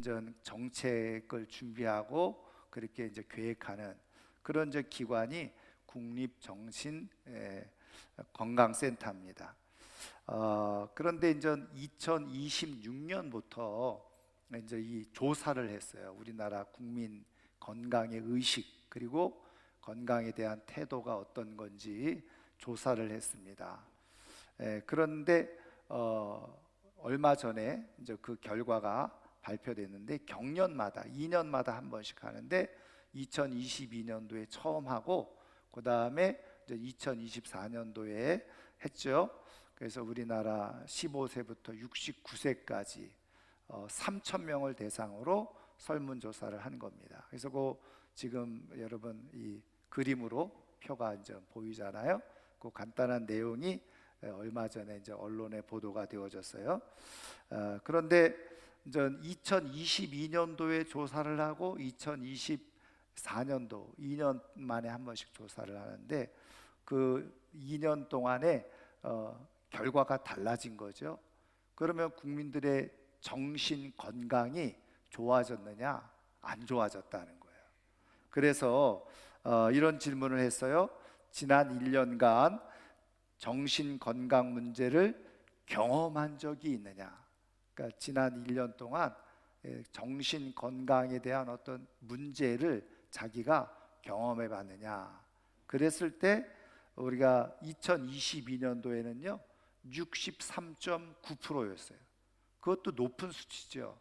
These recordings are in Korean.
이제 정책을 준비하고 그렇게 이제 계획하는 그런 이제 기관이 국립정신건강센터입니다. 그런데 이제 2026년부터 이제 이 조사를 했어요. 우리나라 국민 건강의 의식 그리고 건강에 대한 태도가 어떤 건지 조사를 했습니다. 그런데 얼마 전에 이제 그 결과가 발표됐는데 경년마다 2년마다 한 번씩 하는데 2022년도에 처음 하고 그 다음에 이제 2024년도에 했죠. 그래서 우리나라 15세부터 69세까지 3,000명을 대상으로 설문조사를 한 겁니다. 그래서 그 지금 여러분 이 그림으로 표가 이제 보이잖아요. 그 간단한 내용이 얼마 전에 이제 언론에 보도가 되어졌어요. 그런데 이제 2022년도에 조사를 하고 2024년도 2년 만에 한 번씩 조사를 하는데 그 2년 동안에 결과가 달라진 거죠. 그러면 국민들의 정신 건강이 좋아졌느냐 안 좋아졌다는 거예요. 그래서 이런 질문을 했어요. 지난 1년간 정신 건강 문제를 경험한 적이 있느냐. 그러니까 지난 1년 동안 정신 건강에 대한 어떤 문제를 자기가 경험해 봤느냐. 그랬을 때 우리가 2022년도에는요 63.9%였어요. 그것도 높은 수치죠.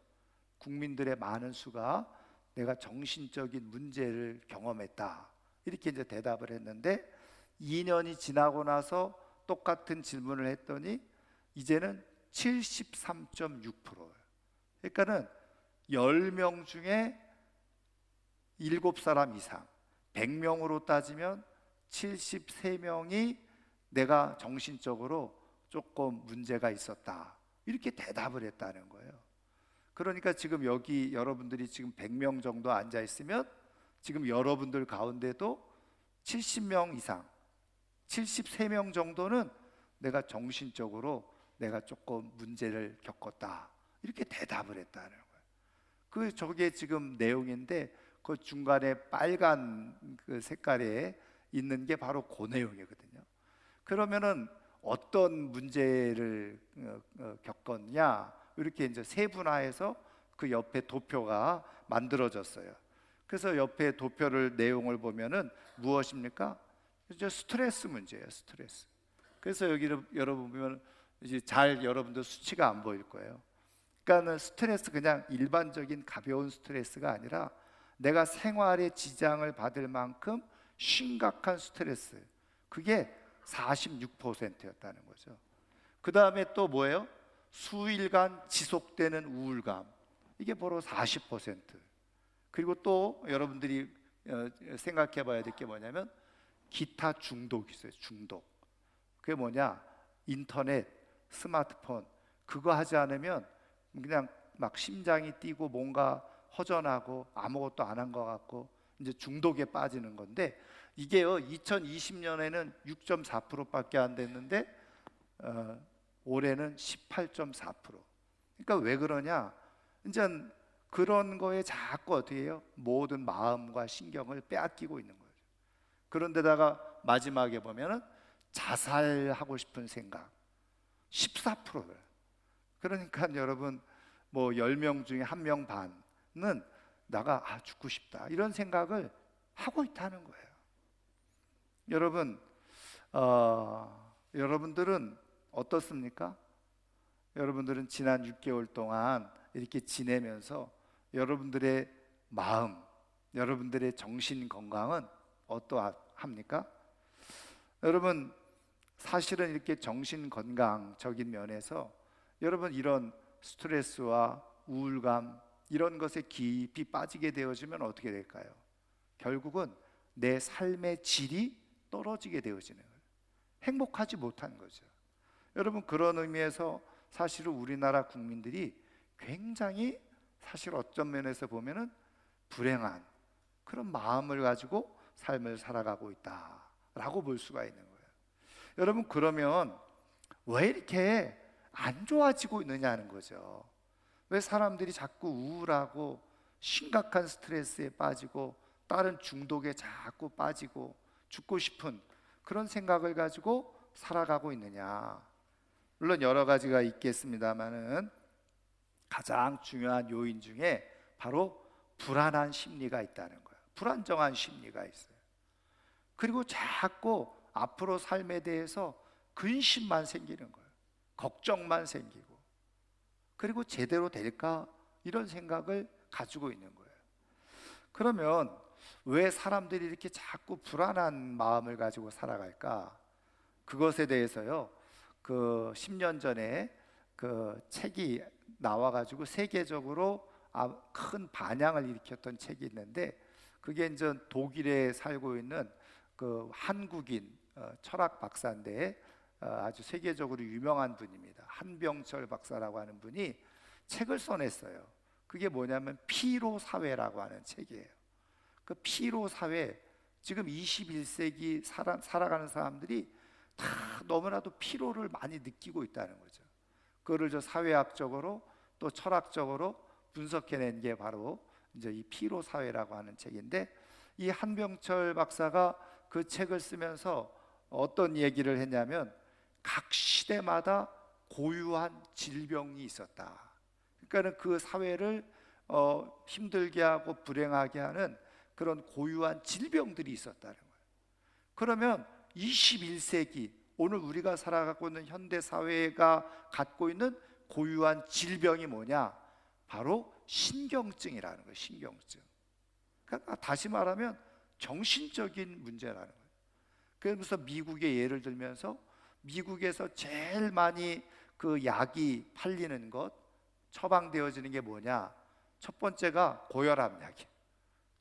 국민들의 많은 수가 내가 정신적인 문제를 경험했다 이렇게 이제 대답을 했는데 2년이 지나고 나서 똑같은 질문을 했더니 이제는 73.6%예요. 그러니까는 10명 중에 7사람 이상 100명으로 따지면 73명이 내가 정신적으로 조금 문제가 있었다 이렇게 대답을 했다는 거예요. 그러니까 지금 여기 여러분들이 지금 100명 정도 앉아 있으면 지금 여러분들 가운데도 70명 이상 73명 정도는 내가 정신적으로 내가 조금 문제를 겪었다 이렇게 대답을 했다는 거예요. 저게 지금 내용인데 그 중간에 빨간 그 색깔에 있는 게 바로 그 내용이거든요. 그러면은 어떤 문제를 겪었냐 이렇게 이제 세분화해서 그 옆에 도표가 만들어졌어요. 그래서 옆에 도표를 내용을 보면은 무엇입니까? 이제 스트레스 문제예요. 스트레스. 그래서 여기를 여러분 보면 이제 잘 여러분들 수치가 안 보일 거예요. 그러니까는 스트레스 그냥 일반적인 가벼운 스트레스가 아니라 내가 생활에 지장을 받을 만큼 심각한 스트레스 그게 46%였다는 거죠. 그 다음에 또 뭐예요? 수일간 지속되는 우울감 이게 바로 40%. 그리고 또 여러분들이 생각해 봐야 될 게 뭐냐면 기타 중독이 있어요. 중독. 그게 뭐냐? 인터넷, 스마트폰 그거 하지 않으면 그냥 막 심장이 뛰고 뭔가 허전하고 아무것도 안 한 것 같고 이제 중독에 빠지는 건데 이게요 2020년에는 6.4%밖에 안 됐는데 올해는 18.4%. 그러니까 왜 그러냐? 이제 그런 거에 자꾸 어떻게 해요? 모든 마음과 신경을 빼앗기고 있는 거예요. 그런데다가 마지막에 보면은 자살하고 싶은 생각 14%예요. 그러니까 여러분 뭐 10명 중에 1명 반은 나가 죽고 싶다 이런 생각을 하고 있다는 거예요. 여러분 여러분들은 어떻습니까? 여러분들은 지난 6개월 동안 이렇게 지내면서 여러분들의 마음, 여러분들의 정신 건강은 어떠합니까? 여러분 사실은 이렇게 정신 건강적인 면에서 여러분 이런 스트레스와 우울감 이런 것에 깊이 빠지게 되어지면 어떻게 될까요? 결국은 내 삶의 질이 떨어지게 되어지는 거예요. 행복하지 못한 거죠. 여러분 그런 의미에서 사실은 우리나라 국민들이 굉장히 사실 어떤 면에서 보면은 불행한 그런 마음을 가지고 삶을 살아가고 있다라고 볼 수가 있는 거예요. 여러분 그러면 왜 이렇게 안 좋아지고 있느냐는 거죠. 왜 사람들이 자꾸 우울하고 심각한 스트레스에 빠지고 다른 중독에 자꾸 빠지고 죽고 싶은 그런 생각을 가지고 살아가고 있느냐? 물론 여러 가지가 있겠습니다만은 가장 중요한 요인 중에 바로 불안한 심리가 있다는 거예요. 불안정한 심리가 있어요. 그리고 자꾸 앞으로 삶에 대해서 근심만 생기는 거예요. 걱정만 생기고, 그리고 제대로 될까? 이런 생각을 가지고 있는 거예요. 그러면 왜 사람들이 이렇게 자꾸 불안한 마음을 가지고 살아갈까? 그것에 대해서요, 그 10년 전에 그 책이 나와가지고 세계적으로 큰 반향을 일으켰던 책이 있는데, 그게 이제 독일에 살고 있는 그 한국인 철학 박사인데 아주 세계적으로 유명한 분입니다. 한병철 박사라고 하는 분이 책을 써냈어요. 그게 뭐냐면 피로 사회라고 하는 책이에요. 그 피로 사회, 지금 21세기 살아가는 사람들이 다 너무나도 피로를 많이 느끼고 있다는 거죠. 그거를 저 사회학적으로 또 철학적으로 분석해낸 게 바로 이제 이 피로 사회라고 하는 책인데, 이 한병철 박사가 그 책을 쓰면서 어떤 얘기를 했냐면 각 시대마다 고유한 질병이 있었다. 그러니까는 그 사회를 힘들게 하고 불행하게 하는 그런 고유한 질병들이 있었다는 거예요. 그러면 21세기 오늘 우리가 살아가고 있는 현대 사회가 갖고 있는 고유한 질병이 뭐냐? 바로 신경증이라는 거예요. 신경증. 그러니까 다시 말하면 정신적인 문제라는 거예요. 그래서 미국의 예를 들면서 미국에서 제일 많이 그 약이 팔리는 것, 처방되어지는 게 뭐냐? 첫 번째가 고혈압약이에요.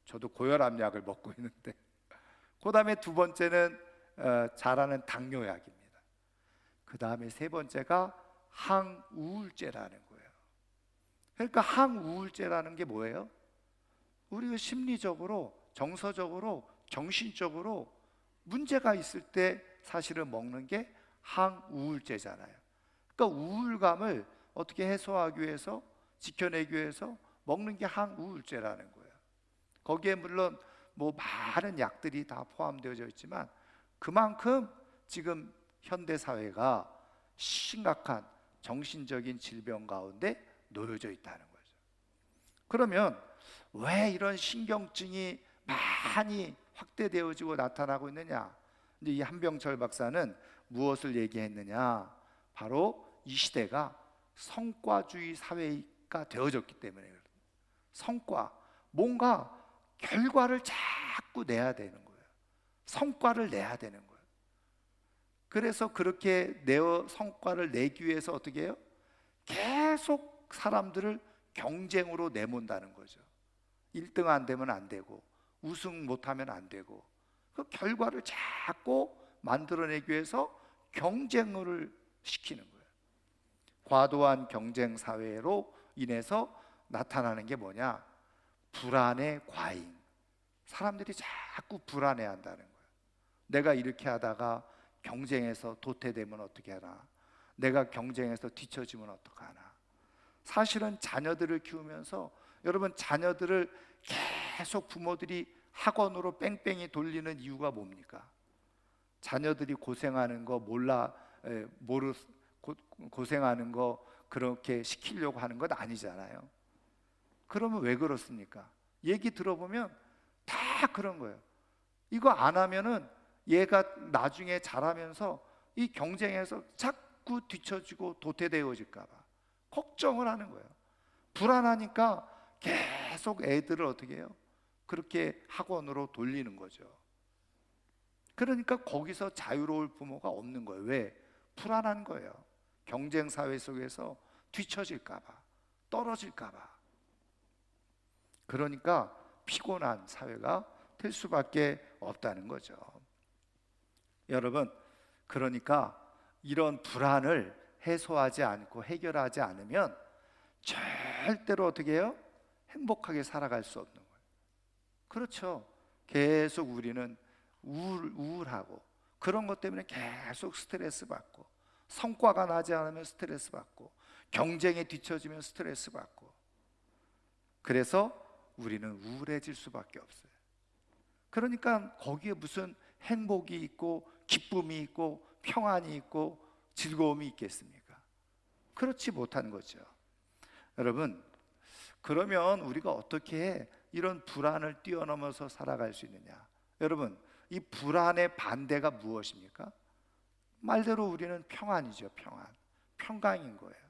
저도 고혈압약을 먹고 있는데, 그 다음에 두 번째는 잘 아는 당뇨약입니다. 그 다음에 세 번째가 항우울제라는 거예요. 그러니까 항우울제라는 게 뭐예요? 우리가 심리적으로, 정서적으로, 정신적으로 문제가 있을 때 사실은 먹는 게 항우울제잖아요. 그러니까 우울감을 어떻게 해소하기 위해서, 지켜내기 위해서 먹는 게 항우울제라는 거예요. 거기에 물론 뭐 많은 약들이 다 포함되어져 있지만 그만큼 지금 현대 사회가 심각한 정신적인 질병 가운데 놓여져 있다는 거죠. 그러면 왜 이런 신경증이 많이 확대되어지고 나타나고 있느냐? 이제 이 한병철 박사는 무엇을 얘기했느냐? 바로 이 시대가 성과주의 사회가 되어졌기 때문에 그래요. 성과, 뭔가 결과를 자꾸 내야 되는 거예요. 성과를 내야 되는 거예요. 그래서 그렇게 성과를 내기 위해서 어떻게 해요? 계속 사람들을 경쟁으로 내몬다는 거죠. 1등 안 되면 안 되고, 우승 못하면 안 되고, 그 결과를 자꾸 만들어내기 위해서 경쟁을 시키는 거예요. 과도한 경쟁 사회로 인해서 나타나는 게 뭐냐? 불안의 과잉. 사람들이 자꾸 불안해한다는 거예요. 내가 이렇게 하다가 경쟁에서 도태되면 어떻게 하나? 내가 경쟁에서 뒤처지면 어떡하나? 사실은 자녀들을 키우면서 여러분, 자녀들을 계속 부모들이 학원으로 뺑뺑이 돌리는 이유가 뭡니까? 자녀들이 고생하는 거 고생하는 거 그렇게 시키려고 하는 건 아니잖아요. 그러면 왜 그렇습니까? 얘기 들어보면 다 그런 거예요. 이거 안 하면은 얘가 나중에 자라면서 이 경쟁에서 자꾸 뒤처지고 도태되어질까 봐 걱정을 하는 거예요. 불안하니까 계속 애들을 어떻게 해요? 그렇게 학원으로 돌리는 거죠. 그러니까 거기서 자유로울 부모가 없는 거예요. 왜? 불안한 거예요. 경쟁 사회 속에서 뒤처질까 봐, 떨어질까 봐. 그러니까 피곤한 사회가 될 수밖에 없다는 거죠. 여러분, 그러니까 이런 불안을 해소하지 않고 해결하지 않으면 절대로 어떻게 해요? 행복하게 살아갈 수 없는 거예요. 그렇죠. 계속 우리는 우울하고 그런 것 때문에 계속 스트레스 받고, 성과가 나지 않으면 스트레스 받고, 경쟁에 뒤처지면 스트레스 받고, 그래서 우리는 우울해질 수밖에 없어요. 그러니까 거기에 무슨 행복이 있고 기쁨이 있고 평안이 있고 즐거움이 있겠습니까? 그렇지 못한 거죠. 여러분, 그러면 우리가 어떻게 이런 불안을 뛰어넘어서 살아갈 수 있느냐? 여러분, 이 불안의 반대가 무엇입니까? 말대로 우리는 평안이죠. 평강인 거예요.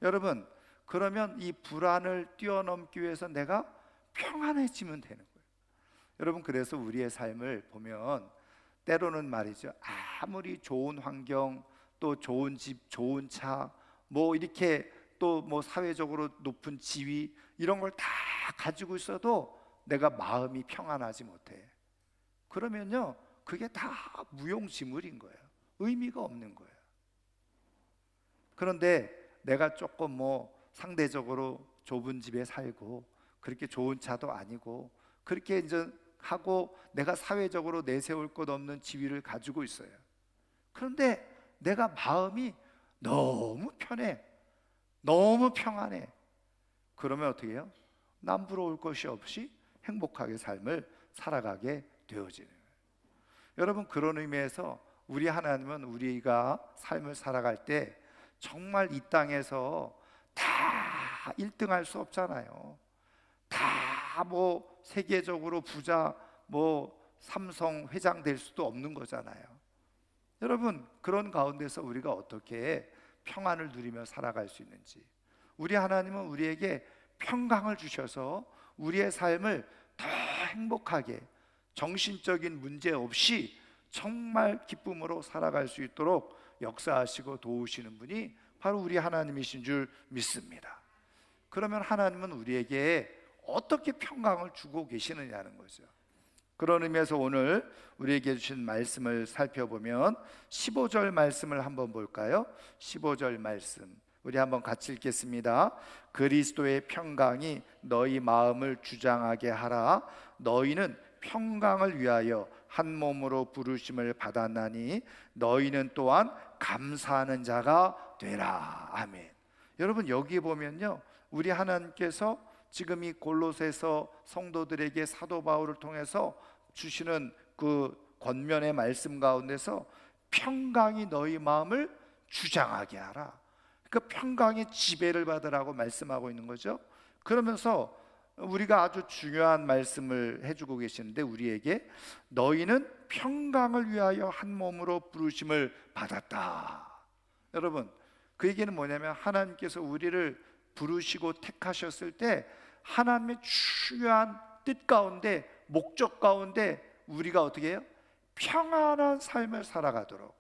여러분, 그러면 이 불안을 뛰어넘기 위해서 내가 평안해지면 되는 거예요. 여러분, 그래서 우리의 삶을 보면 때로는 말이죠, 아무리 좋은 환경, 또 좋은 집, 좋은 차, 뭐 이렇게 또 뭐 사회적으로 높은 지위, 이런 걸 다 가지고 있어도 내가 마음이 평안하지 못해. 그러면요, 그게 다 무용지물인 거예요. 의미가 없는 거예요. 그런데 내가 조금 뭐 상대적으로 좁은 집에 살고 그렇게 좋은 차도 아니고 그렇게 이제 하고 내가 사회적으로 내세울 것 없는 지위를 가지고 있어요. 그런데 내가 마음이 너무 편해, 너무 평안해. 그러면 어떻게 해요? 남 부러울 것이 없이 행복하게 삶을 살아가게 되어지는 거예요. 여러분, 그런 의미에서 우리 하나님은 우리가 삶을 살아갈 때 정말 이 땅에서 다 1등 할 수 없잖아요. 다 뭐 세계적으로 부자, 뭐 삼성 회장 될 수도 없는 거잖아요. 여러분, 그런 가운데서 우리가 어떻게 평안을 누리며 살아갈 수 있는지, 우리 하나님은 우리에게 평강을 주셔서 우리의 삶을 더 행복하게, 정신적인 문제 없이 정말 기쁨으로 살아갈 수 있도록 역사하시고 도우시는 분이 바로 우리 하나님이신 줄 믿습니다. 그러면 하나님은 우리에게 어떻게 평강을 주고 계시느냐는 거죠. 그런 의미에서 오늘 우리에게 주신 말씀을 살펴보면 15절 말씀을 한번 볼까요? 15절 말씀 우리 한번 같이 읽겠습니다. 그리스도의 평강이 너희 마음을 주장하게 하라. 너희는 평강을 위하여 한 몸으로 부르심을 받았나니 너희는 또한 감사하는 자가 되라. 아멘. 여러분, 여기 보면요, 우리 하나님께서 지금 이 골로새서 성도들에게 사도 바울을 통해서 주시는 그 권면의 말씀 가운데서 평강이 너희 마음을 주장하게 하라, 그 평강의 지배를 받으라고 말씀하고 있는 거죠. 그러면서 우리가 아주 중요한 말씀을 해주고 계시는데, 우리에게 너희는 평강을 위하여 한 몸으로 부르심을 받았다. 여러분, 그 얘기는 뭐냐면 하나님께서 우리를 부르시고 택하셨을 때 하나님의 중요한 뜻 가운데, 목적 가운데 우리가 어떻게 해요? 평안한 삶을 살아가도록,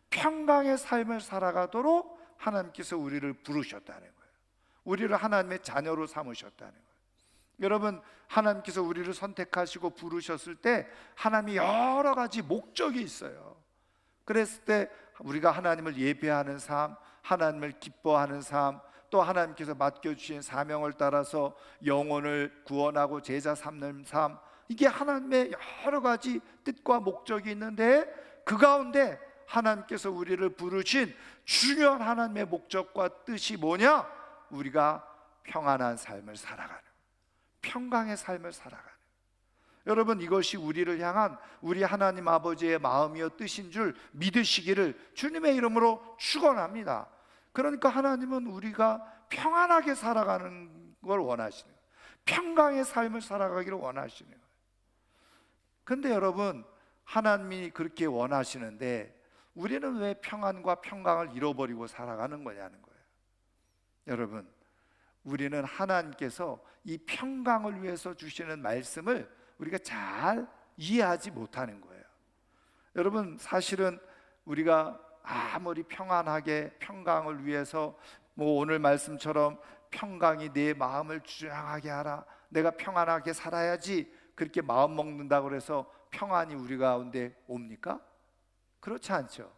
평강의 삶을 살아가도록 하나님께서 우리를 부르셨다는 거예요. 우리를 하나님의 자녀로 삼으셨다는 거예요. 여러분, 하나님께서 우리를 선택하시고 부르셨을 때 하나님이 여러 가지 목적이 있어요. 그랬을 때 우리가 하나님을 예배하는 삶, 하나님을 기뻐하는 삶, 또 하나님께서 맡겨주신 사명을 따라서 영혼을 구원하고 제자 삼는 삶, 이게 하나님의 여러 가지 뜻과 목적이 있는데, 그 가운데 하나님께서 우리를 부르신 중요한 하나님의 목적과 뜻이 뭐냐? 우리가 평안한 삶을 살아가는, 평강의 삶을 살아가는. 여러분, 이것이 우리를 향한 우리 하나님 아버지의 마음이요 뜻인 줄 믿으시기를 주님의 이름으로 축원합니다. 그러니까 하나님은 우리가 평안하게 살아가는 걸 원하시는 거예요. 평강의 삶을 살아가기를 원하시는 거예요. 근데 여러분, 하나님이 그렇게 원하시는데 우리는 왜 평안과 평강을 잃어버리고 살아가는 거냐는 거예요. 여러분, 우리는 하나님께서 이 평강을 위해서 주시는 말씀을 우리가 잘 이해하지 못하는 거예요. 여러분, 사실은 우리가 아무리 평안하게 평강을 위해서 뭐 오늘 말씀처럼 평강이 내 마음을 주장하게 하라, 내가 평안하게 살아야지, 그렇게 마음 먹는다고 해서 평안이 우리 가운데 옵니까? 그렇지 않죠.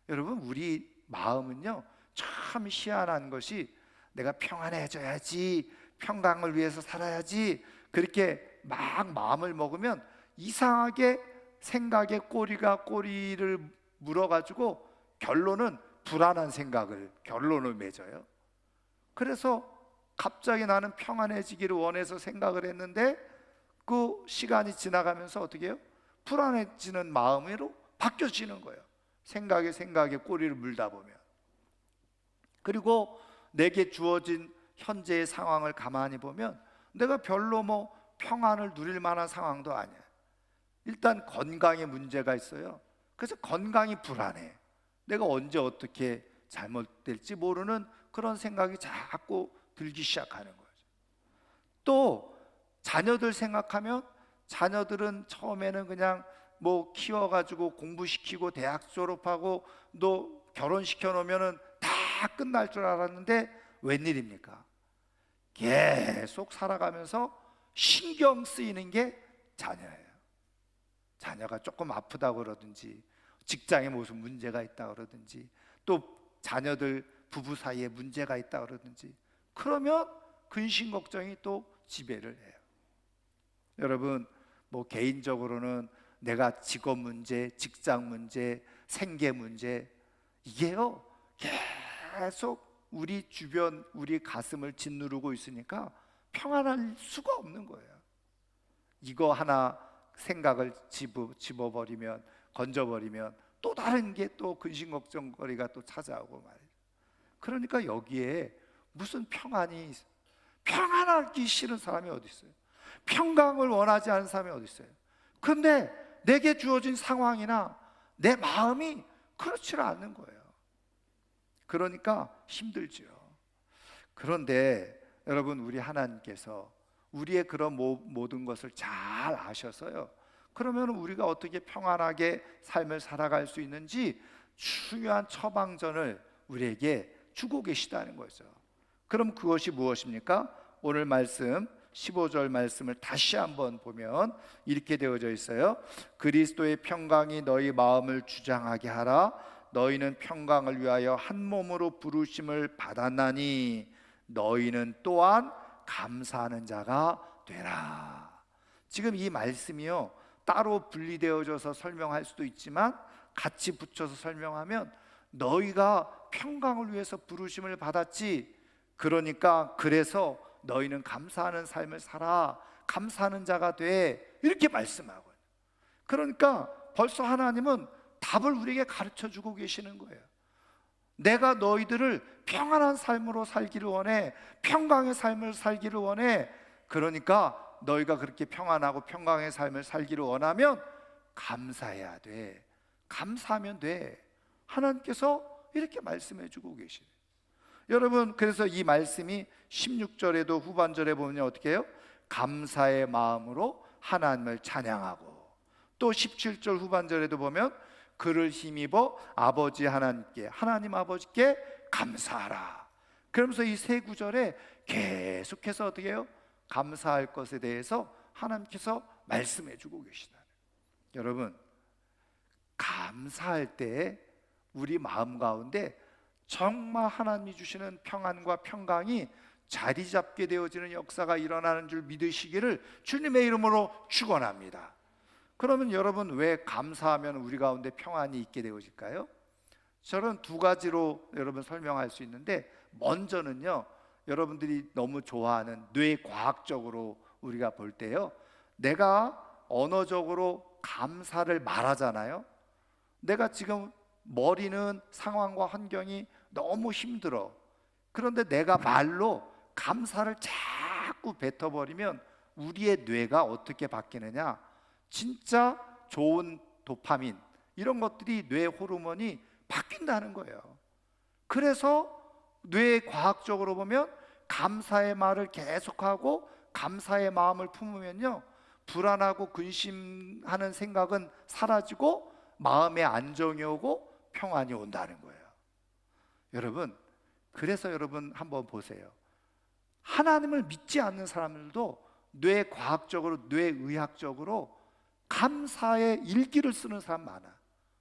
여러분, 우리 마음은요 참 희한한 것이, 내가 평안해져야지, 평강을 위해서 살아야지, 그렇게 막 마음을 먹으면 이상하게 생각의 꼬리를 물어가지고 결론은 불안한 생각을 결론을 맺어요. 그래서 갑자기 나는 평안해지기를 원해서 생각을 했는데 그 시간이 지나가면서 어떻게 해요? 불안해지는 마음으로 바뀌어지는 거예요. 생각에 꼬리를 물다 보면. 그리고 내게 주어진 현재의 상황을 가만히 보면 내가 별로 뭐 평안을 누릴 만한 상황도 아니야. 일단 건강에 문제가 있어요. 그래서 건강이 불안해. 내가 언제 어떻게 잘못될지 모르는 그런 생각이 자꾸 들기 시작하는 거죠. 또 자녀들 생각하면 자녀들은 처음에는 그냥 뭐 키워가지고 공부시키고 대학 졸업하고 또 결혼시켜 놓으면은 다 끝날 줄 알았는데 웬일입니까? 계속 살아가면서 신경 쓰이는 게 자녀예요. 자녀가 조금 아프다고 그러든지 직장에 무슨 문제가 있다 그러든지 또 자녀들 부부 사이에 문제가 있다 그러든지 그러면 근심 걱정이 또 지배를 해요. 여러분 뭐 개인적으로는 내가 직업 문제, 직장 문제, 생계 문제 이게요 계속 우리 주변 우리 가슴을 짓누르고 있으니까 평안할 수가 없는 거예요. 이거 하나 생각을 집어버리면 건져버리면 또 다른 게 또 근심 걱정거리가 또 찾아오고 말이에요. 그러니까 여기에 무슨 평안하기 싫은 사람이 어디 있어요? 평강을 원하지 않은 사람이 어디 있어요? 근데 내게 주어진 상황이나 내 마음이 그렇지를 않는 거예요. 그러니까 힘들죠. 그런데 여러분 우리 하나님께서 우리의 그런 모든 것을 잘 아셔서요 그러면 우리가 어떻게 평안하게 삶을 살아갈 수 있는지 중요한 처방전을 우리에게 주고 계시다는 거죠. 그럼 그것이 무엇입니까? 오늘 말씀 15절 말씀을 다시 한번 보면 이렇게 되어져 있어요. 그리스도의 평강이 너희 마음을 주장하게 하라. 너희는 평강을 위하여 한 몸으로 부르심을 받았나니 너희는 또한 감사하는 자가 되라. 지금 이 말씀이요 따로 분리되어져서 설명할 수도 있지만 같이 붙여서 설명하면 너희가 평강을 위해서 부르심을 받았지, 그러니까 그래서 너희는 감사하는 삶을 살아, 감사하는 자가 돼, 이렇게 말씀하고요. 그러니까 벌써 하나님은 답을 우리에게 가르쳐주고 계시는 거예요. 내가 너희들을 평안한 삶으로 살기를 원해, 평강의 삶을 살기를 원해. 그러니까 너희가 그렇게 평안하고 평강의 삶을 살기를 원하면 감사해야 돼. 감사하면 돼. 하나님께서 이렇게 말씀해 주고 계시네요. 여러분 그래서 이 말씀이 16절에도 후반절에 보면 어떻게 해요? 감사의 마음으로 하나님을 찬양하고, 또 17절 후반절에도 보면 그를 힘입어 아버지 하나님께, 하나님 아버지께 감사하라. 그러면서 이 세 구절에 계속해서 어떻게 해요? 감사할 것에 대해서 하나님께서 말씀해 주고 계시다. 여러분 감사할 때 우리 마음 가운데 정말 하나님이 주시는 평안과 평강이 자리 잡게 되어지는 역사가 일어나는 줄 믿으시기를 주님의 이름으로 축원합니다. 그러면 여러분 왜 감사하면 우리 가운데 평안이 있게 되어질까요? 저는 두 가지로 여러분 설명할 수 있는데, 먼저는요 여러분들이 너무 좋아하는 뇌과학적으로 우리가 볼 때요, 내가 언어적으로 감사를 말하잖아요. 내가 지금 머리는 상황과 환경이 너무 힘들어. 그런데 내가 말로 감사를 자꾸 뱉어버리면 우리의 뇌가 어떻게 바뀌느냐, 진짜 좋은 도파민 이런 것들이 뇌 호르몬이 바뀐다는 거예요. 그래서 뇌 과학적으로 보면 감사의 말을 계속하고 감사의 마음을 품으면요 불안하고 근심하는 생각은 사라지고 마음의 안정이 오고 평안이 온다는 거예요. 여러분 그래서 여러분 한번 보세요. 하나님을 믿지 않는 사람들도 뇌과학적으로 뇌의학적으로 감사의 일기를 쓰는 사람 많아.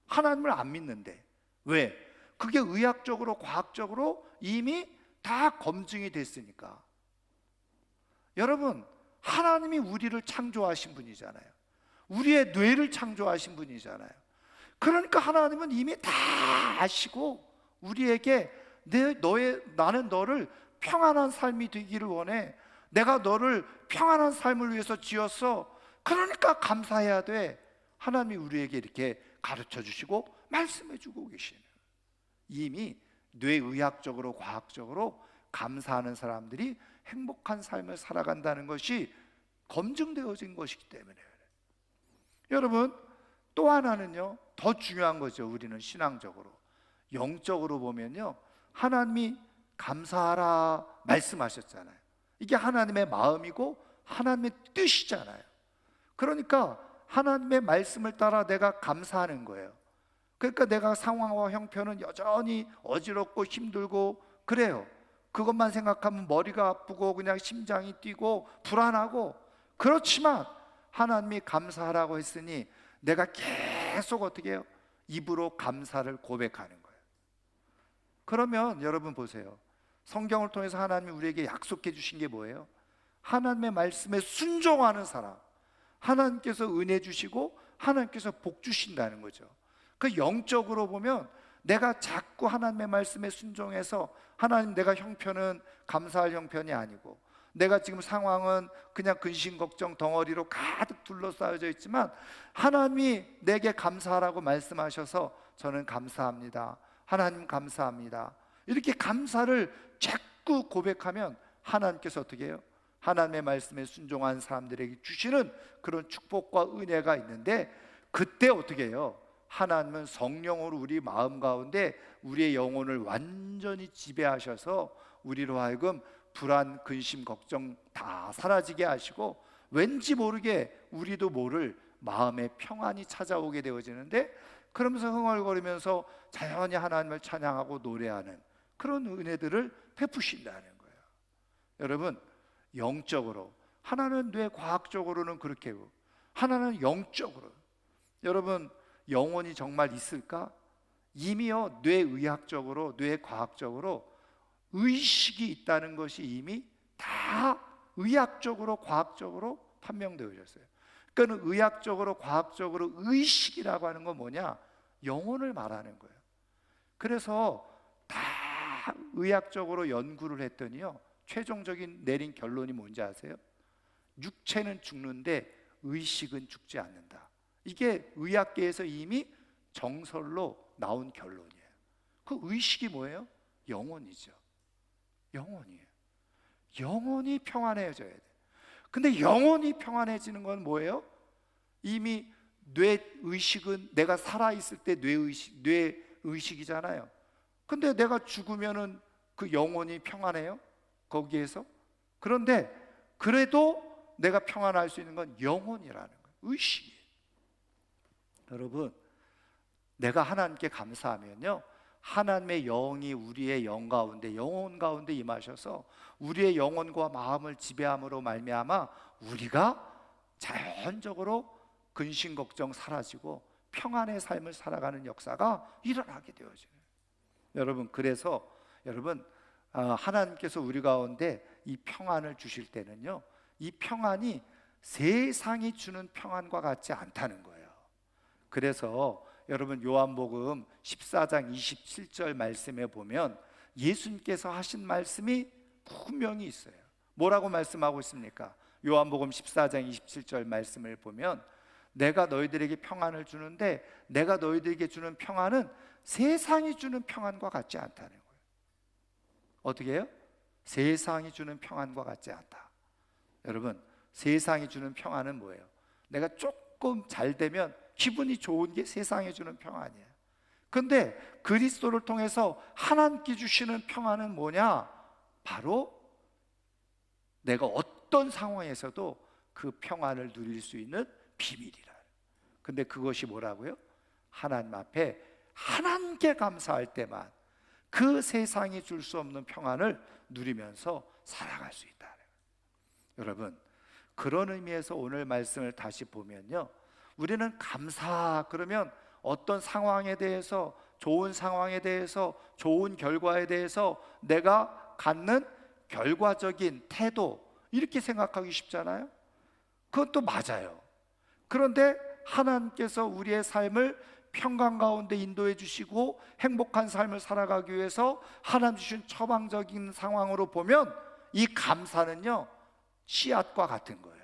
하나님을 안 믿는데. 왜? 그게 의학적으로 과학적으로 이미 다 검증이 됐으니까. 여러분 하나님이 우리를 창조하신 분이잖아요. 우리의 뇌를 창조하신 분이잖아요. 그러니까 하나님은 이미 다 아시고 우리에게 나는 너를 평안한 삶이 되기를 원해. 내가 너를 평안한 삶을 위해서 지었어. 그러니까 감사해야 돼. 하나님이 우리에게 이렇게 가르쳐 주시고 말씀해 주고 계시는, 이미 뇌의학적으로 과학적으로 감사하는 사람들이 행복한 삶을 살아간다는 것이 검증되어진 것이기 때문에. 여러분, 또 하나는요, 더 중요한 거죠. 우리는 신앙적으로, 영적으로 보면요, 하나님이 감사하라 말씀하셨잖아요. 이게 하나님의 마음이고 하나님의 뜻이잖아요. 그러니까 하나님의 말씀을 따라 내가 감사하는 거예요. 그러니까 내가 상황과 형편은 여전히 어지럽고 힘들고 그래요. 그것만 생각하면 머리가 아프고 그냥 심장이 뛰고 불안하고, 그렇지만 하나님이 감사하라고 했으니 내가 계속 어떻게 해요? 입으로 감사를 고백하는 거예요. 그러면 여러분 보세요. 성경을 통해서 하나님이 우리에게 약속해 주신 게 뭐예요? 하나님의 말씀에 순종하는 사람, 하나님께서 은혜 주시고 하나님께서 복 주신다는 거죠. 그 영적으로 보면 내가 자꾸 하나님의 말씀에 순종해서, 하나님, 내가 형편은 감사할 형편이 아니고, 내가 지금 상황은 그냥 근심 걱정 덩어리로 가득 둘러싸여져 있지만 하나님이 내게 감사하라고 말씀하셔서 저는 감사합니다, 하나님 감사합니다, 이렇게 감사를 자꾸 고백하면 하나님께서 어떻게 해요? 하나님의 말씀에 순종한 사람들에게 주시는 그런 축복과 은혜가 있는데, 그때 어떻게 해요? 하나님은 성령으로 우리 마음 가운데 우리의 영혼을 완전히 지배하셔서 우리로 하여금 불안, 근심, 걱정 다 사라지게 하시고, 왠지 모르게 우리도 모를 마음의 평안이 찾아오게 되어지는데, 그러면서 흥얼거리면서 자연히 하나님을 찬양하고 노래하는 그런 은혜들을 베푸신다는 거예요. 여러분, 영적으로 하나는 뇌 과학적으로는 그렇게, 하나는 영적으로. 여러분, 영혼이 정말 있을까? 이미요, 뇌의학적으로, 뇌과학적으로 의식이 있다는 것이 이미 다 의학적으로 과학적으로 판명되어졌어요. 그러니까 의학적으로 과학적으로 의식이라고 하는 건 뭐냐? 영혼을 말하는 거예요. 그래서 다 의학적으로 연구를 했더니요, 최종적인 내린 결론이 뭔지 아세요? 육체는 죽는데 의식은 죽지 않는다. 이게 의학계에서 이미 정설로 나온 결론이에요. 그 의식이 뭐예요? 영혼이죠. 영혼이에요. 영혼이 평안해져야 돼. 근데 영혼이 평안해지는 건 뭐예요? 이미 뇌의식은 내가 살아있을 때 뇌의식이잖아요. 근데 내가 죽으면은 그 영혼이 평안해요? 거기에서? 그런데 그래도 내가 평안할 수 있는 건 영혼이라는 거예요. 의식이에요. 여러분, 내가 하나님께 감사하면요, 하나님의 영이 우리의 영 가운데, 영혼 가운데 임하셔서 우리의 영혼과 마음을 지배함으로 말미암아 우리가 자연적으로 근심 걱정 사라지고 평안의 삶을 살아가는 역사가 일어나게 되어져요. 여러분, 그래서 여러분, 하나님께서 우리 가운데 이 평안을 주실 때는요, 이 평안이 세상이 주는 평안과 같지 않다는 거예요. 그래서 여러분, 요한복음 14장 27절 말씀에 보면 예수님께서 하신 말씀이 분명히 있어요. 뭐라고 말씀하고 있습니까? 요한복음 14장 27절 말씀을 보면, 내가 너희들에게 평안을 주는데 내가 너희들에게 주는 평안은 세상이 주는 평안과 같지 않다는 거예요. 어떻게 해요? 세상이 주는 평안과 같지 않다. 여러분, 세상이 주는 평안은 뭐예요? 내가 조금 잘 되면 기분이 좋은 게 세상이 주는 평안이에요. 근데 그리스도를 통해서 하나님께 주시는 평안은 뭐냐? 바로 내가 어떤 상황에서도 그 평안을 누릴 수 있는 비밀이라. 근데 그것이 뭐라고요? 하나님 앞에 하나님께 감사할 때만 그 세상이 줄 수 없는 평안을 누리면서 살아갈 수 있다. 여러분, 그런 의미에서 오늘 말씀을 다시 보면요, 우리는 감사 그러면 어떤 상황에 대해서, 좋은 상황에 대해서, 좋은 결과에 대해서 내가 갖는 결과적인 태도, 이렇게 생각하기 쉽잖아요. 그것도 맞아요. 그런데 하나님께서 우리의 삶을 평강 가운데 인도해 주시고 행복한 삶을 살아가기 위해서 하나님 주신 처방적인 상황으로 보면 이 감사는요, 씨앗과 같은 거예요.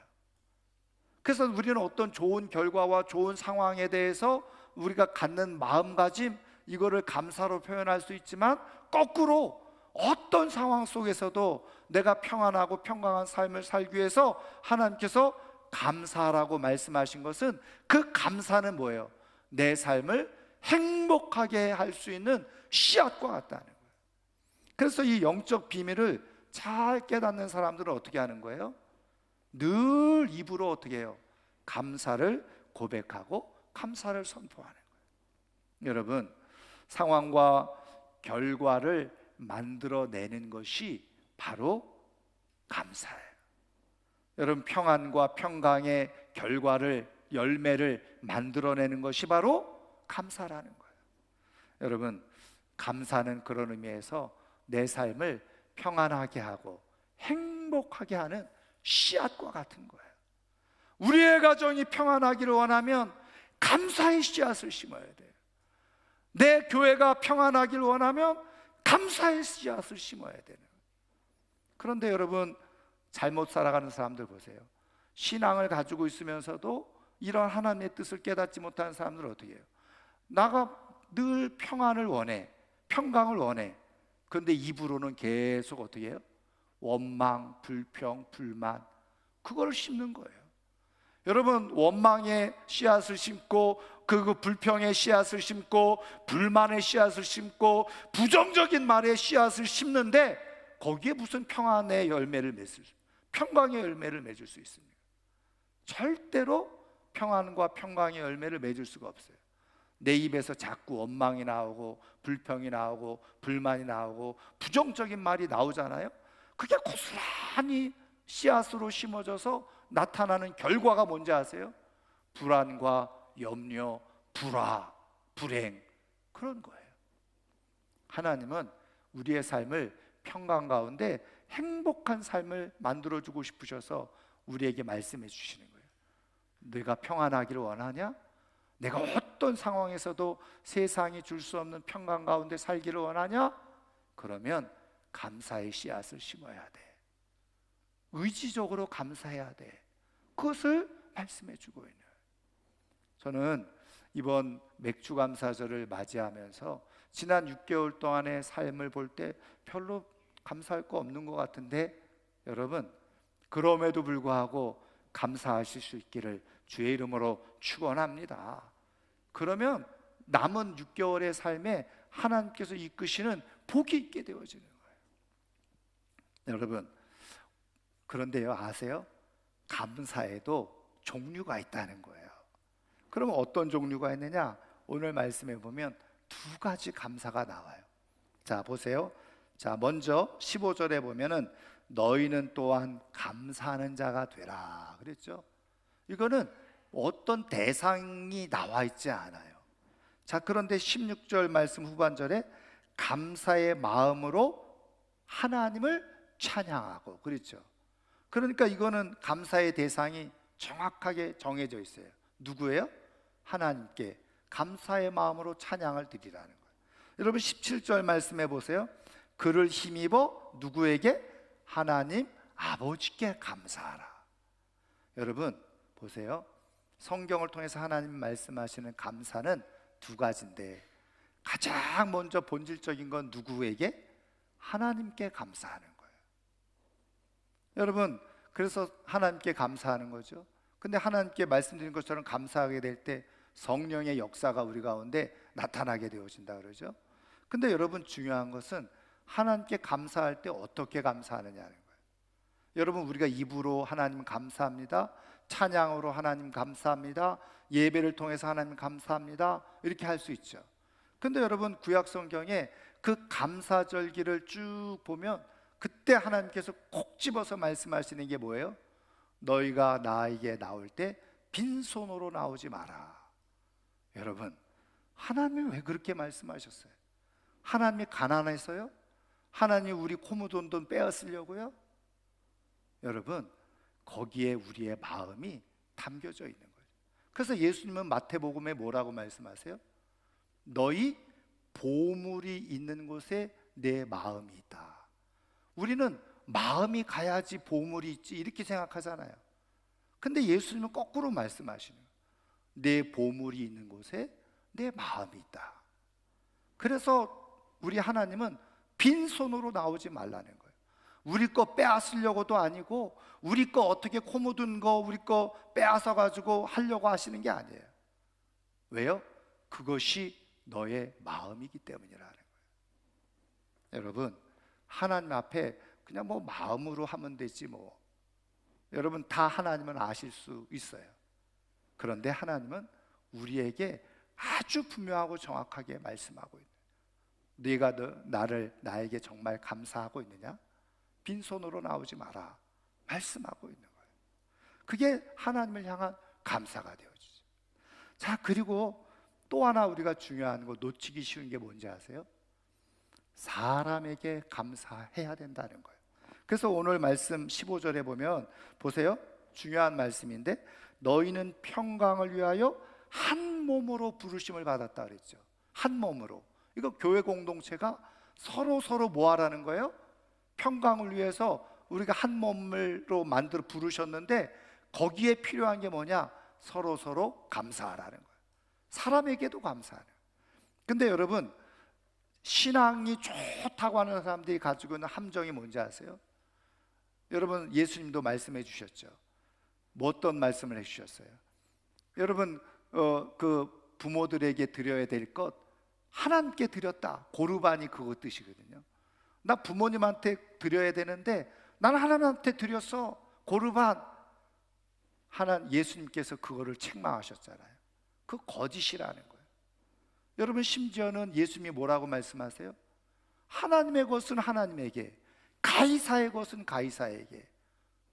그래서 우리는 어떤 좋은 결과와 좋은 상황에 대해서 우리가 갖는 마음가짐, 이거를 감사로 표현할 수 있지만, 거꾸로 어떤 상황 속에서도 내가 평안하고 평강한 삶을 살기 위해서 하나님께서 감사라고 말씀하신 것은, 그 감사는 뭐예요? 내 삶을 행복하게 할 수 있는 씨앗과 같다는 거예요. 그래서 이 영적 비밀을 잘 깨닫는 사람들은 어떻게 하는 거예요? 늘 입으로 어떻게 해요? 감사를 고백하고 감사를 선포하는 거예요. 여러분, 상황과 결과를 만들어내는 것이 바로 감사예요. 여러분, 평안과 평강의 결과를, 열매를 만들어내는 것이 바로 감사라는 거예요. 여러분, 감사는 그런 의미에서 내 삶을 평안하게 하고 행복하게 하는 씨앗과 같은 거예요. 우리의 가정이 평안하기를 원하면 감사의 씨앗을 심어야 돼요. 내 교회가 평안하기를 원하면 감사의 씨앗을 심어야 되는 거예요. 그런데 여러분, 잘못 살아가는 사람들 보세요. 신앙을 가지고 있으면서도 이런 하나님의 뜻을 깨닫지 못하는 사람들은 어떻게 해요? 나가 늘 평안을 원해, 평강을 원해. 그런데 입으로는 계속 어떻게 해요? 원망, 불평, 불만, 그걸 심는 거예요. 여러분, 원망의 씨앗을 심고 그 불평의 씨앗을 심고 불만의 씨앗을 심고 부정적인 말의 씨앗을 심는데, 거기에 무슨 평안의 열매를 맺을, 평강의 열매를 맺을 수 있습니까? 절대로 평안과 평강의 열매를 맺을 수가 없어요. 내 입에서 자꾸 원망이 나오고 불평이 나오고 불만이 나오고 부정적인 말이 나오잖아요. 그게 고스란히 씨앗으로 심어져서 나타나는 결과가 뭔지 아세요? 불안과 염려, 불화, 불행, 그런 거예요. 하나님은 우리의 삶을 평강 가운데 행복한 삶을 만들어주고 싶으셔서 우리에게 말씀해 주시는 거예요. 네가 평안하기를 원하냐? 내가 어떤 상황에서도 세상이 줄 수 없는 평강 가운데 살기를 원하냐? 그러면 감사의 씨앗을 심어야 돼. 의지적으로 감사해야 돼. 그것을 말씀해 주고 있는 거예요. 저는 이번 맥주 감사절을 맞이하면서 지난 6개월 동안의 삶을 볼 때 별로 감사할 거 없는 것 같은데, 여러분, 그럼에도 불구하고 감사하실 수 있기를 주의 이름으로 축원합니다. 그러면 남은 6개월의 삶에 하나님께서 이끄시는 복이 있게 되어지는 거예요. 여러분, 그런데요, 아세요? 감사에도 종류가 있다는 거예요. 그럼 어떤 종류가 있느냐? 오늘 말씀해 보면 두 가지 감사가 나와요. 자, 보세요. 자, 먼저 15절에 보면은 너희는 또한 감사하는 자가 되라 그랬죠. 이거는 어떤 대상이 나와 있지 않아요. 자, 그런데 16절 말씀 후반절에 감사의 마음으로 하나님을 찬양하고 그랬죠. 그러니까 이거는 감사의 대상이 정확하게 정해져 있어요. 누구예요? 하나님께 감사의 마음으로 찬양을 드리라는 거예요. 여러분, 17절 말씀해 보세요. 그를 힘입어 누구에게? 하나님 아버지께 감사하라. 여러분 보세요. 성경을 통해서 하나님 말씀하시는 감사는 두 가지인데, 가장 먼저 본질적인 건 누구에게? 하나님께 감사하는 거예요. 여러분, 그래서 하나님께 감사하는 거죠. 근데 하나님께 말씀드린 것처럼 감사하게 될 때 성령의 역사가 우리 가운데 나타나게 되어진다 그러죠. 근데 여러분, 중요한 것은 하나님께 감사할 때 어떻게 감사하느냐는 거예요. 여러분, 우리가 입으로 하나님 감사합니다, 찬양으로 하나님 감사합니다, 예배를 통해서 하나님 감사합니다, 이렇게 할 수 있죠. 근데 여러분, 구약 성경에 그 감사절기를 쭉 보면 그때 하나님께서 콕 집어서 말씀하시는 게 뭐예요? 너희가 나에게 나올 때 빈손으로 나오지 마라. 여러분, 하나님이 왜 그렇게 말씀하셨어요? 하나님이 가난해서요? 하나님이 우리 코무돈돈 빼앗으려고요? 여러분, 거기에 우리의 마음이 담겨져 있는 거예요. 그래서 예수님은 마태복음에 뭐라고 말씀하세요? 너희 보물이 있는 곳에 내 마음이 있다. 우리는 마음이 가야지 보물이 있지 이렇게 생각하잖아요. 근데 예수님은 거꾸로 말씀하시는 거예요. 내 보물이 있는 곳에 내 마음이 있다. 그래서 우리 하나님은 빈손으로 나오지 말라는 거예요. 우리 거 빼앗으려고도 아니고, 우리 거 어떻게 코 묻은 거 우리 거 빼앗아 가지고 하려고 하시는 게 아니에요. 왜요? 그것이 너의 마음이기 때문이라는 거예요. 여러분, 하나님 앞에 그냥 뭐 마음으로 하면 되지 뭐. 여러분, 다 하나님은 아실 수 있어요. 그런데 하나님은 우리에게 아주 분명하고 정확하게 말씀하고 있는, 네가 나에게 정말 감사하고 있느냐? 빈손으로 나오지 마라 말씀하고 있는 거예요. 그게 하나님을 향한 감사가 되어지죠. 자, 그리고 또 하나 우리가 중요한 거, 놓치기 쉬운 게 뭔지 아세요? 사람에게 감사해야 된다는 거예요. 그래서 오늘 말씀 15절에 보면 보세요. 중요한 말씀인데, 너희는 평강을 위하여 한 몸으로 부르심을 받았다 그랬죠. 한 몸으로. 이거 교회 공동체가 서로 뭐 하라는 거예요? 평강을 위해서 우리가 한 몸으로 만들어 부르셨는데, 거기에 필요한 게 뭐냐? 서로 감사하라는 거예요. 사람에게도 감사하는. 근데 여러분, 신앙이 좋다고 하는 사람들이 가지고 있는 함정이 뭔지 아세요? 여러분, 예수님도 말씀해 주셨죠. 뭐 어떤 말씀을 해주셨어요? 여러분, 그 부모들에게 드려야 될 것 하나님께 드렸다. 고르반이 그거 뜻이거든요. 나 부모님한테 드려야 되는데 나는 하나님한테 드렸어. 고르반. 예수님께서 그거를 책망하셨잖아요. 그 거짓이라는 거예요. 여러분, 심지어는 예수님이 뭐라고 말씀하세요? 하나님의 것은 하나님에게, 가이사의 것은 가이사에게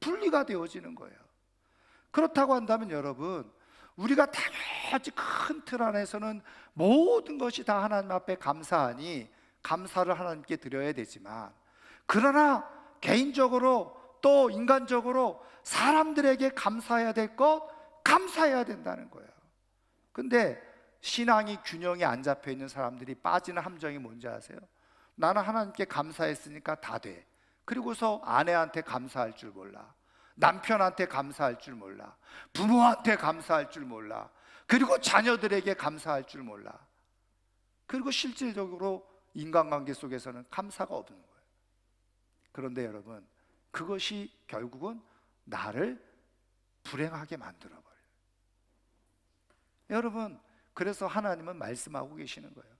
분리가 되어지는 거예요. 그렇다고 한다면 여러분, 우리가 당연히 큰 틀 안에서는 모든 것이 다 하나님 앞에 감사하니 감사를 하나님께 드려야 되지만, 그러나 개인적으로 또 인간적으로 사람들에게 감사해야 될 것 감사해야 된다는 거예요. 근데 신앙이 균형이 안 잡혀 있는 사람들이 빠지는 함정이 뭔지 아세요? 나는 하나님께 감사했으니까 다 돼. 그리고서 아내한테 감사할 줄 몰라, 남편한테 감사할 줄 몰라, 부모한테 감사할 줄 몰라, 그리고 자녀들에게 감사할 줄 몰라. 그리고 실질적으로 인간관계 속에서는 감사가 없는 거예요. 그런데 여러분, 그것이 결국은 나를 불행하게 만들어버려요. 여러분, 그래서 하나님은 말씀하고 계시는 거예요.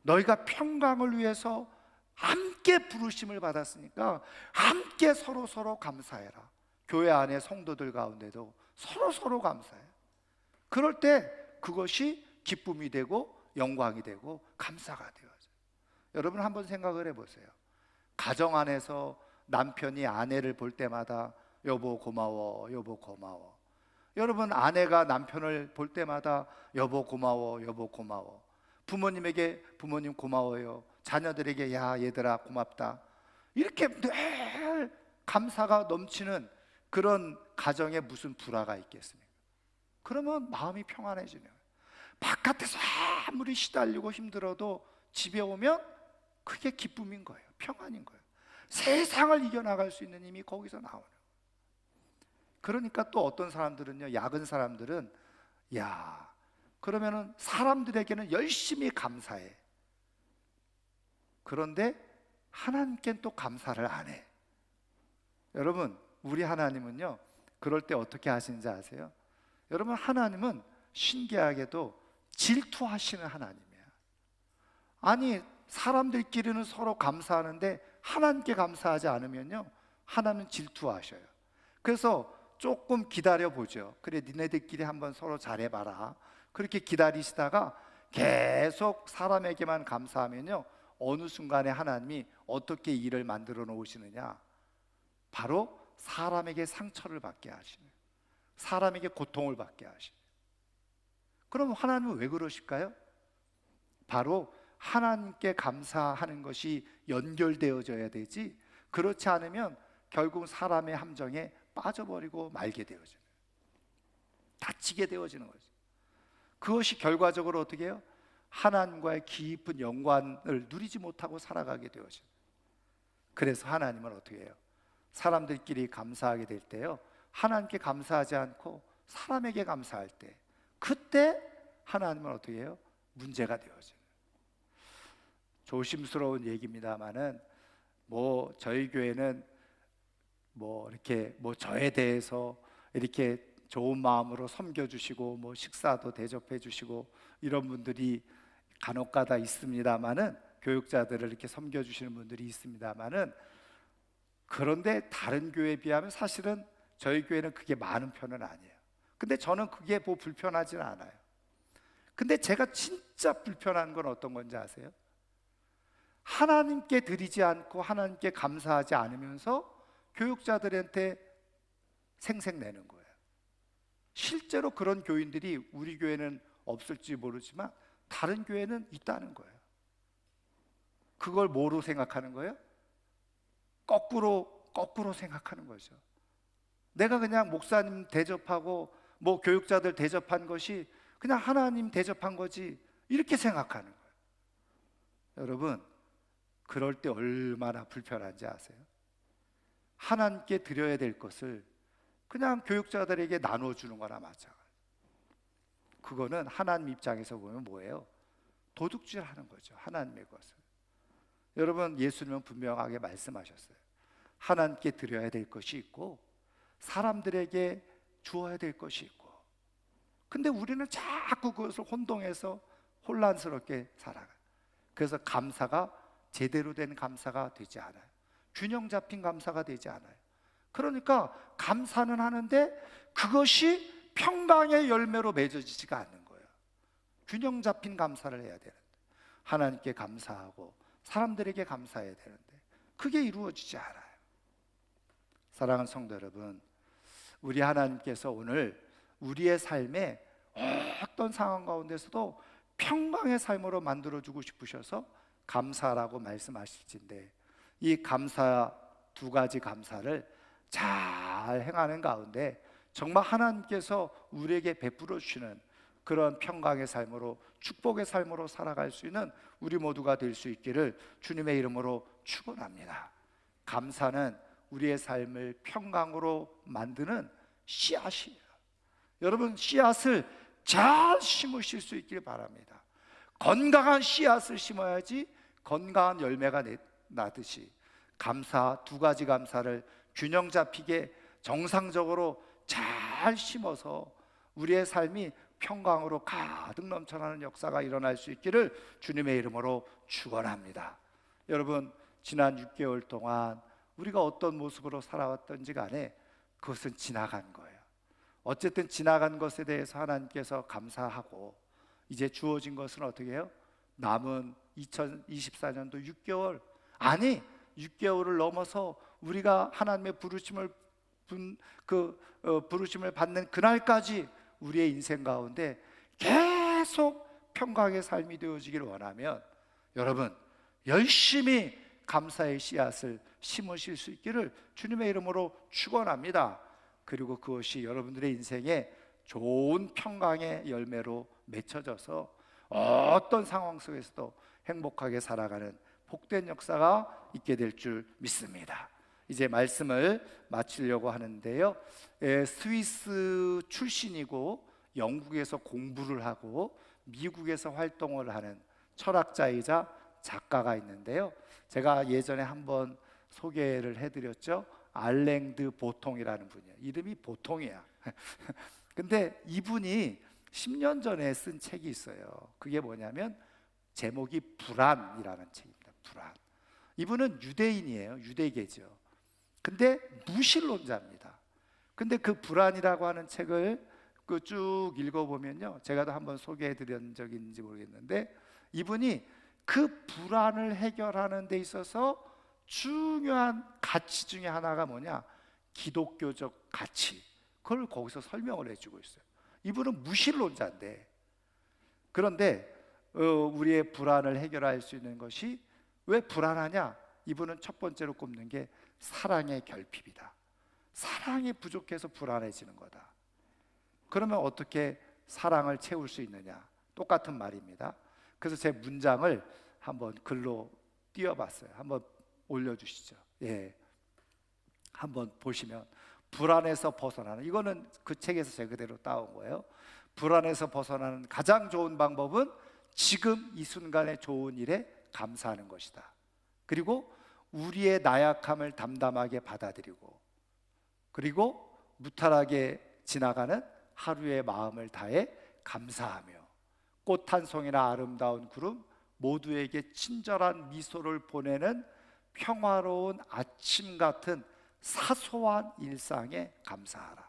너희가 평강을 위해서 함께 부르심을 받았으니까 함께 서로 감사해라. 교회 안에 성도들 가운데도 서로 감사해. 그럴 때 그것이 기쁨이 되고 영광이 되고 감사가 되어져요. 여러분, 한번 생각을 해보세요. 가정 안에서 남편이 아내를 볼 때마다 여보 고마워, 여보 고마워. 여러분, 아내가 남편을 볼 때마다 여보 고마워, 여보 고마워. 부모님에게 부모님 고마워요. 자녀들에게 야 얘들아 고맙다. 이렇게 늘 감사가 넘치는 그런 가정에 무슨 불화가 있겠습니까? 그러면 마음이 평안해지는 거예요. 바깥에서 아무리 시달리고 힘들어도 집에 오면 그게 기쁨인 거예요. 평안인 거예요. 세상을 이겨나갈 수 있는 힘이 거기서 나오는 거예요. 그러니까 또 어떤 사람들은요, 야근 사람들은 그러면은 사람들에게는 열심히 감사해. 그런데 하나님께는 또 감사를 안 해. 여러분, 우리 하나님은요, 그럴 때 어떻게 하시는지 아세요? 여러분, 하나님은 신기하게도 질투하시는 하나님이에요. 아니, 사람들끼리는 서로 감사하는데 하나님께 감사하지 않으면요, 하나님은 질투하셔요. 그래서 조금 기다려보죠. 그래, 니네들끼리 한번 서로 잘해봐라. 그렇게 기다리시다가 계속 사람에게만 감사하면요, 어느 순간에 하나님이 어떻게 일을 만들어 놓으시느냐, 바로 사람에게 상처를 받게 하시는, 사람에게 고통을 받게 하시는. 그럼 하나님은 왜 그러실까요? 바로 하나님께 감사하는 것이 연결되어져야 되지, 그렇지 않으면 결국 사람의 함정에 빠져버리고 말게 되어지는, 다치게 되어지는 거죠. 그것이 결과적으로 어떻게 해요? 하나님과의 깊은 연관을 누리지 못하고 살아가게 되어집니다. 그래서 하나님은 어떻게 해요? 사람들끼리 감사하게 될 때요, 하나님께 감사하지 않고 사람에게 감사할 때, 그때 하나님은 어떻게 해요? 문제가 되어져요. 조심스러운 얘기입니다만은 저희 교회는 이렇게 저에 대해서 이렇게 좋은 마음으로 섬겨주시고 식사도 대접해주시고 이런 분들이 간혹가다 있습니다만은, 교육자들을 이렇게 섬겨주시는 분들이 있습니다만은, 그런데 다른 교회에 비하면 사실은 저희 교회는 그게 많은 편은 아니에요. 근데 저는 그게 불편하지는 않아요. 근데 제가 진짜 불편한 건 어떤 건지 아세요? 하나님께 드리지 않고 하나님께 감사하지 않으면서 교육자들한테 생색내는 거예요. 실제로 그런 교인들이 우리 교회는 없을지 모르지만 다른 교회는 있다는 거예요. 그걸 뭐로 생각하는 거예요? 거꾸로 생각하는 거죠. 내가 그냥 목사님 대접하고 교육자들 대접한 것이 그냥 하나님 대접한 거지, 이렇게 생각하는 거예요. 여러분, 그럴 때 얼마나 불편한지 아세요? 하나님께 드려야 될 것을 그냥 교육자들에게 나눠주는 거나 마찬가지. 그거는 하나님 입장에서 보면 뭐예요? 도둑질하는 거죠, 하나님의 것을. 여러분, 예수님은 분명하게 말씀하셨어요. 하나님께 드려야 될 것이 있고 사람들에게 주어야 될 것이 있고. 근데 우리는 자꾸 그것을 혼동해서 혼란스럽게 살아가요. 그래서 감사가 제대로 된 감사가 되지 않아요. 균형 잡힌 감사가 되지 않아요. 그러니까 감사는 하는데 그것이 평강의 열매로 맺어지지가 않는 거예요. 균형 잡힌 감사를 해야 되는데, 하나님께 감사하고 사람들에게 감사해야 되는데 그게 이루어지지 않아요. 사랑하는 성도 여러분, 우리 하나님께서 오늘 우리의 삶에 어떤 상황 가운데서도 평강의 삶으로 만들어주고 싶으셔서 감사라고 말씀하실진데, 이 감사, 두 가지 감사를 잘 행하는 가운데 정말 하나님께서 우리에게 베풀어 주시는 그런 평강의 삶으로, 축복의 삶으로 살아갈 수 있는 우리 모두가 될 수 있기를 주님의 이름으로 축원합니다. 감사는 우리의 삶을 평강으로 만드는 씨앗이에요. 여러분, 씨앗을 잘 심으실 수 있길 바랍니다. 건강한 씨앗을 심어야지 건강한 열매가 나듯이, 감사, 두 가지 감사를 균형 잡히게 정상적으로 잘 심어서 우리의 삶이 평강으로 가득 넘쳐나는 역사가 일어날 수 있기를 주님의 이름으로 축원합니다. 여러분, 지난 6개월 동안 우리가 어떤 모습으로 살아왔던지 간에 그것은 지나간 거예요. 어쨌든 지나간 것에 대해서 하나님께서 감사하고, 이제 주어진 것은 어떻게 해요? 남은 2024년도 6개월, 아니 6개월을 넘어서 우리가 하나님의 부르심을 받는 그날까지 우리의 인생 가운데 계속 평강의 삶이 되어지기를 원하면, 여러분 열심히 감사의 씨앗을 심으실 수 있기를 주님의 이름으로 축원합니다. 그리고 그것이 여러분들의 인생에 좋은 평강의 열매로 맺혀져서 어떤 상황 속에서도 행복하게 살아가는 복된 역사가 있게 될 줄 믿습니다. 이제 말씀을 마치려고 하는데요, 스위스 출신이고 영국에서 공부를 하고 미국에서 활동을 하는 철학자이자 작가가 있는데요, 제가 예전에 한번 소개를 해드렸죠. 알랭드 보통이라는 분이에요. 이름이 보통이야. 근데 이분이 10년 전에 쓴 책이 있어요. 그게 뭐냐면 제목이 불안이라는 책입니다. 불안. 이분은 유대인이에요. 유대계죠. 근데 무신론자입니다. 근데 그 불안이라고 하는 책을 쭉 읽어보면요, 제가 한번 소개해드린 적이 있는지 모르겠는데, 이분이 그 불안을 해결하는 데 있어서 중요한 가치 중에 하나가 뭐냐, 기독교적 가치, 그걸 거기서 설명을 해주고 있어요. 이분은 무신론자인데, 그런데 우리의 불안을 해결할 수 있는 것이, 왜 불안하냐? 이분은 첫 번째로 꼽는 게 사랑의 결핍이다. 사랑이 부족해서 불안해지는 거다. 그러면 어떻게 사랑을 채울 수 있느냐? 똑같은 말입니다. 그래서 제 문장을 한번 글로 띄워봤어요. 한번 올려주시죠. 예, 한번 보시면 불안에서 벗어나는, 이거는 그 책에서 제 그대로 따온 거예요. 불안에서 벗어나는 가장 좋은 방법은 지금 이 순간의 좋은 일에 감사하는 것이다. 그리고 우리의 나약함을 담담하게 받아들이고, 그리고 무탈하게 지나가는 하루의 마음을 다해 감사하며, 꽃 한 송이나 아름다운 구름 모두에게 친절한 미소를 보내는 평화로운 아침 같은 사소한 일상에 감사하라.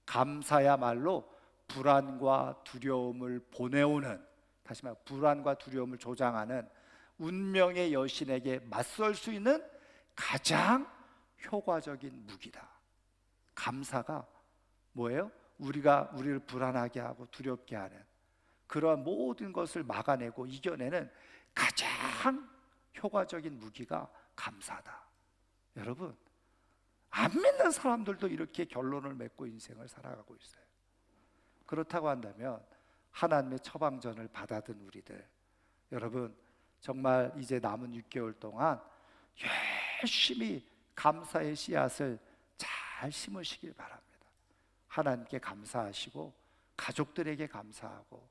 감사야말로 불안과 두려움을 보내오는, 다시 말해 불안과 두려움을 조장하는 운명의 여신에게 맞설 수 있는 가장 효과적인 무기다. 감사가 뭐예요? 우리를 불안하게 하고 두렵게 하는 그러한 모든 것을 막아내고 이겨내는 가장 효과적인 무기가 감사다. 여러분, 안 믿는 사람들도 이렇게 결론을 맺고 인생을 살아가고 있어요. 그렇다고 한다면 하나님의 처방전을 받아든 우리들, 여러분 정말 이제 남은 6개월 동안 열심히 감사의 씨앗을 잘 심으시길 바랍니다. 하나님께 감사하시고, 가족들에게 감사하고,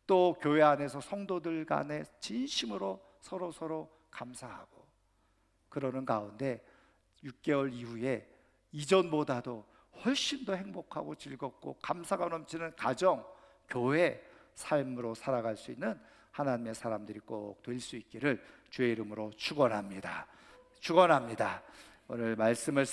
또 교회 안에서 성도들 간에 진심으로 서로 감사하고, 그러는 가운데 6개월 이후에 이전보다도 훨씬 더 행복하고 즐겁고 감사가 넘치는 가정, 교회 삶으로 살아갈 수 있는 하나님의 사람들이 꼭 될 수 있기를 주의 이름으로 축원합니다. 오늘 말씀을